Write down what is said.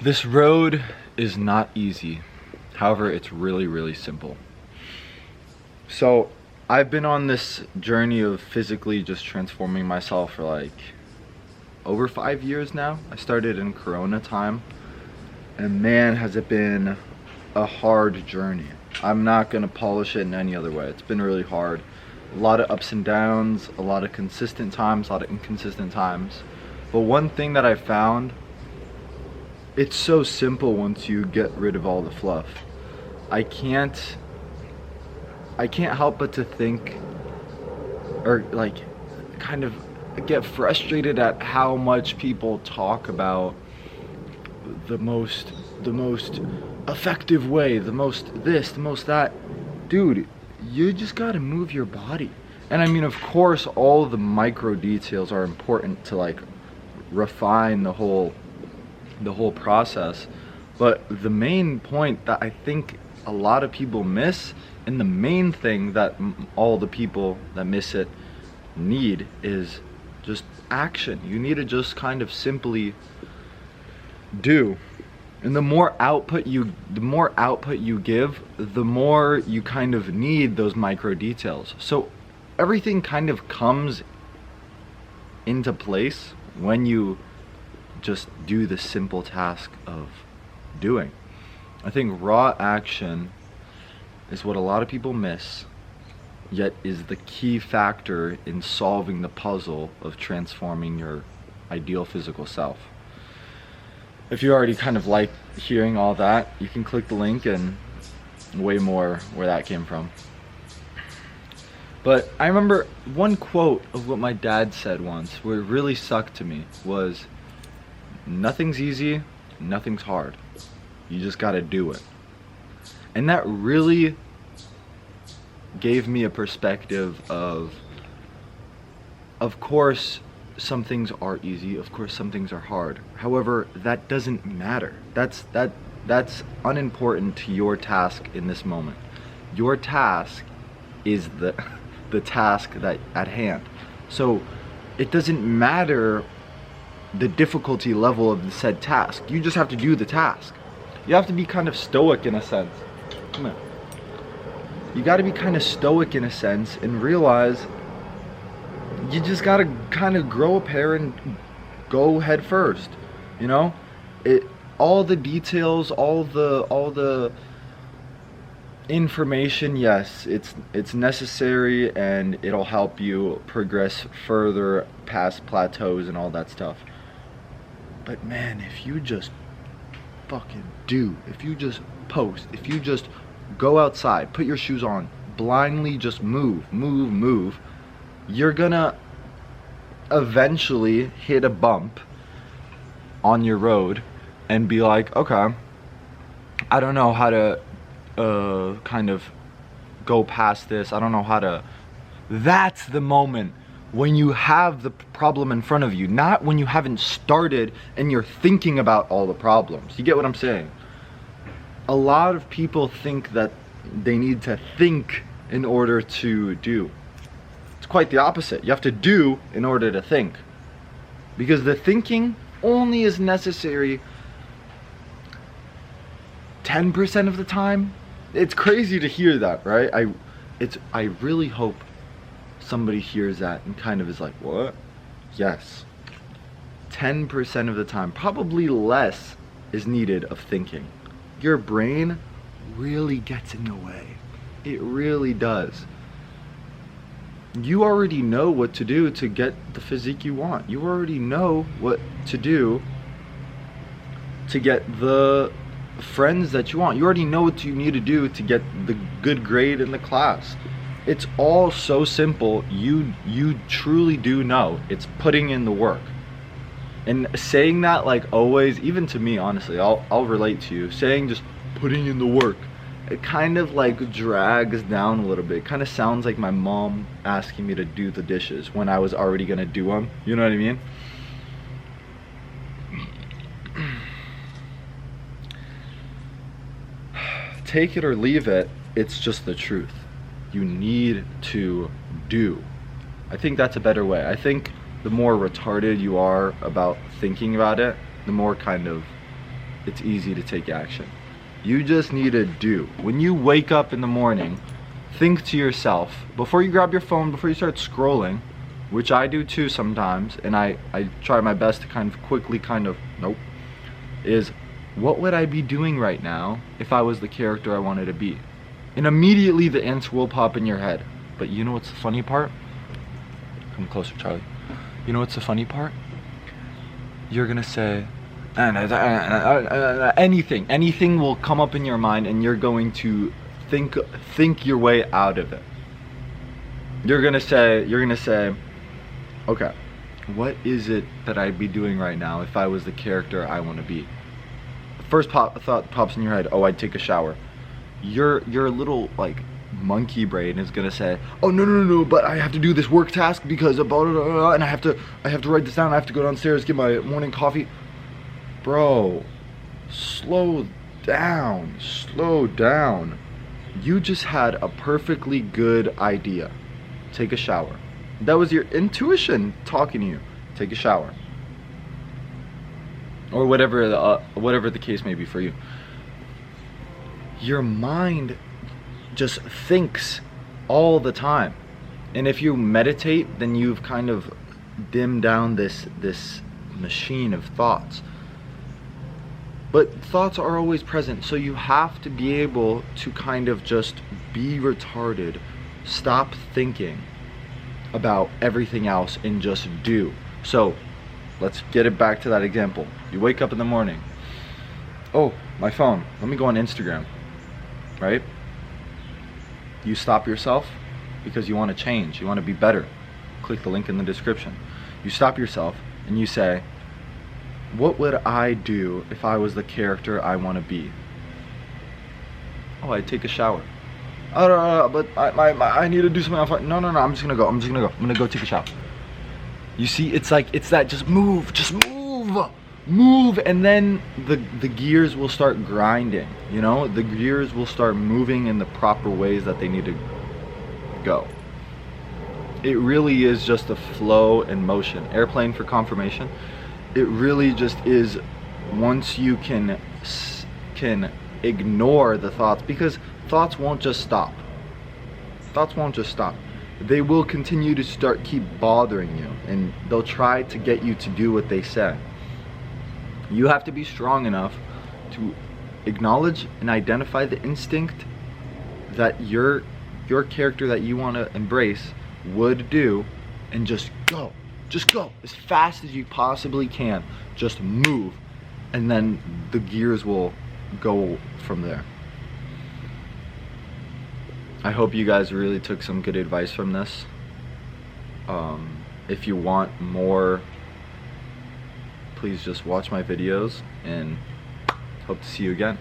This road is not easy. However, it's really, really simple. So, I've been on this journey of physically just transforming myself for like over 5 years now. I started in Corona time, and man, has it been a hard journey. I'm not gonna polish it in any other way. It's been really hard. A lot of ups and downs, a lot of consistent times, a lot of inconsistent times. But one thing that I found, it's so simple once you get rid of all the fluff. I can't help but to think, or like kind of get frustrated at how much people talk about the most effective way, the most this, the most that. Dude, you just gotta move your body. And I mean, of course, all the micro details are important to like refine the whole process, but the main point that I think a lot of people miss, and the main thing that all the people that miss it need, is just action. You need to just kind of simply do. And the more output you give, the more you kind of need those micro details. So everything kind of comes into place when you just do the simple task of doing. I think raw action is what a lot of people miss, yet is the key factor in solving the puzzle of transforming your ideal physical self. If you already kind of like hearing all that, you can click the link and way more where that came from. But I remember one quote of what my dad said once, where it really stuck to me, was, "Nothing's easy, nothing's hard. You just gotta do it." And that really gave me a perspective of course, some things are easy, of course some things are hard. However, that doesn't matter. That's unimportant to your task in this moment. Your task is the task that at hand. So it doesn't matter the difficulty level of the said task. You just have to do the task. You have to be kind of stoic in a sense. Come on. You got to be kind of stoic in a sense and realize you just got to kind of grow a pair and go head first. You know, all the details, all the information, yes, it's necessary, and it'll help you progress further past plateaus and all that stuff. But man, if you just fucking do, if you just post, if you just go outside, put your shoes on, blindly just move, you're gonna eventually hit a bump on your road and be like, okay, I don't know how to kind of go past this. I don't know how to. That's the moment when you have the problem in front of you, not when you haven't started and you're thinking about all the problems. You get what I'm saying? A lot of people think that they need to think in order to do. It's quite the opposite. You have to do in order to think. Because the thinking only is necessary 10% of the time. It's crazy to hear that, right? I really hope somebody hears that and kind of is like, what? Yes. 10% of the time, probably less, is needed of thinking. Your brain really gets in the way. It really does. You already know what to do to get the physique you want. You already know what to do to get the friends that you want. You already know what you need to do to get the good grade in the class. It's all so simple. You truly do know. It's putting in the work. And saying that, like, always, even to me, honestly, I'll relate to you. Saying just putting in the work, it kind of like drags down a little bit. It kind of sounds like my mom asking me to do the dishes when I was already gonna do them. You know what I mean? Take it or leave it, it's just the truth. You need to do. I think that's a better way. I think the more retarded you are about thinking about it, the more kind of it's easy to take action. You just need to do. When you wake up in the morning, think to yourself, before you grab your phone, before you start scrolling, which I do too sometimes, and I try my best to kind of quickly is what would I be doing right now if I was the character I wanted to be? And immediately the answer will pop in your head. But you know what's the funny part? Come closer, Charlie. You know what's the funny part? You're gonna say, anything will come up in your mind, and you're going to think your way out of it. You're gonna say, okay, what is it that I'd be doing right now if I was the character I want to be? The first thought pops in your head, oh, I'd take a shower. Your little like monkey brain is gonna say, oh no, but I have to do this work task because and I have to write this down. I have to go downstairs, get my morning coffee. Bro, slow down. You just had a perfectly good idea. Take a shower. That was your intuition talking to you. Take a shower. Or whatever the case may be for you. Your mind just thinks all the time. And if you meditate, then you've kind of dimmed down this machine of thoughts. But thoughts are always present, so you have to be able to kind of just be retarded, stop thinking about everything else and just do. So let's get it back to that example. You wake up in the morning. Oh, my phone. Let me go on Instagram. Right? You stop yourself because you want to change. You want to be better. Click the link in the description. You stop yourself and you say, what would I do if I was the character I want to be? Oh, I'd take a shower. Oh, no, but I need to do something. No, I'm just gonna go. I'm gonna go take a shower. You see, it's that just move, and then the gears will start grinding. You know, the gears will start moving in the proper ways that they need to go. It really is just a flow and motion. Airplane for confirmation. It really just is. Once you can ignore the thoughts, because thoughts won't just stop. They will continue to keep bothering you, and they'll try to get you to do what they say. You have to be strong enough to acknowledge and identify the instinct that your character that you want to embrace would do, and just go as fast as you possibly can. Just move, and then the gears will go from there. I hope you guys really took some good advice from this. If you want more, please just watch my videos, and hope to see you again.